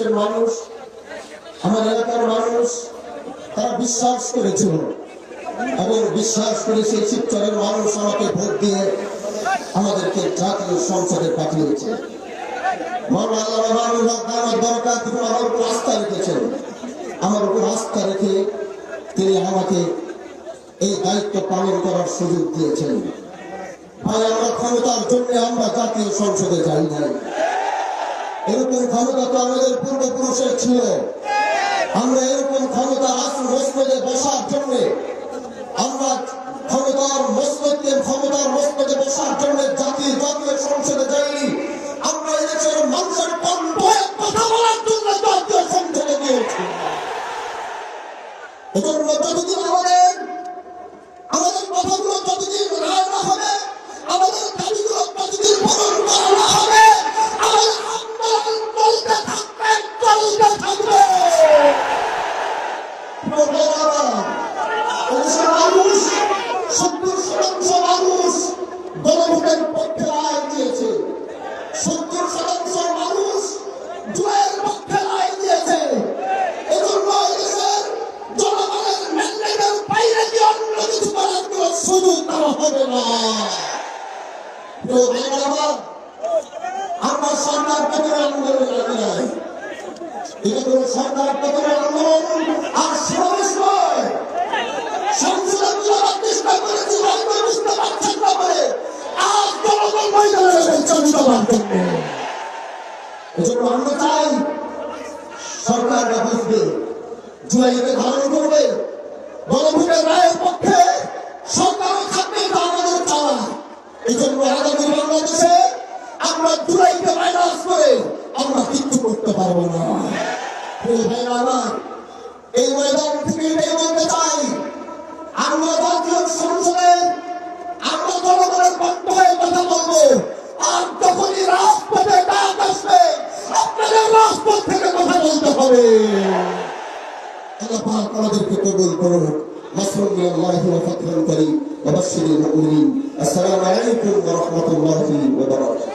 দেশের মানুষ, আমার এলাকার মানুষ তারা বিশ্বাস করেছিল এবং বিশ্বাস করে সেই শিবচরের মানুষ আমাকে ভোট দিয়ে আমাদেরকে জাতীয় সংসদে পাঠিয়েছে। আমার উপর আস্থা রেখেছেন, আমার উপর আস্থা রেখে তিনি আমাকে এই দায়িত্ব পালন করার সুযোগ দিয়েছেন। ভাই, আমরা ক্ষমতার জন্য আমরা জাতীয় সংসদে যাই নাই। এরকম ক্ষমতা তো আমাদের পূর্বপুরুষের ছিল। আমরা এরকম ক্ষমতা আসন মসনদে বসার জন্য, আমরা ক্ষমতার মসনদে বসার জন্য জাতীয় সংসদে যাইনি। আমরা এদেশের মানুষের কথা বলার জন্য জাতীয় সংসদে গিয়েছি। এজন্য যতদিন আমাদের কথাগুলো যতদিন রায় না হবে, আমাদের দাবিগুলো যতদিন পূরণ করা না হবে, আমাদের আন্দোলন চলতে থাকবে। 70% মানুষ গণভোটের পক্ষে রায় দিয়েছে, 70% মানুষ জুয়ের পক্ষে রায় দিয়েছে। এজন্য এদেশের জনগণের ম্যান্ডেটের বাইরে কি অন্য কিছু করার কোনো সুযোগ দেওয়া হবে না। আমরা সরকার পতনের আন্দোলনে লাগি নাই। এটা কোন সরকার পতনের আন্দোলন আর সমাবেশ নয়। সংসদে বুঝাবার চেষ্টা করেছি, হয়তো বুঝতে পারছেন না বলে আজ জনগণ ময়দানে নেমেছে বুঝাবার জন্য। এজন্য আমরা চাই সরকাররা বুঝবে, জুলাইকে ধারণ করবে, গণভোটের রায়ের পক্ষে সরকারও থাকবে, এটা আমাদের চাওয়া। এই জন্য আগামী বাংলাদেশে আমরা জুলাইকে মাইনাস করে আমরা কিচ্ছু করতে পারবো না। আমার এই ময়দান থেকে এটাই বলতে চাই, আমরা জাতীয় সংসদে আমরা জনগণের পক্ষ হয়ে কথা বলবো। আর যখনই রাজপথে ডাক আসবে, আপনাদের রাজপথ থেকে কথা বলতে হবে। আল্লাহ পাক আমাদেরকে কবুল করুন। নাসরুল্লাহি ওয়া ফাতহুল করিম ওয়া বাশশিরিল মুমিনিন। আসসালামু আলাইকুম ওয়া রাহমাতুল্লাহি ওয়া বারাকাতুহু।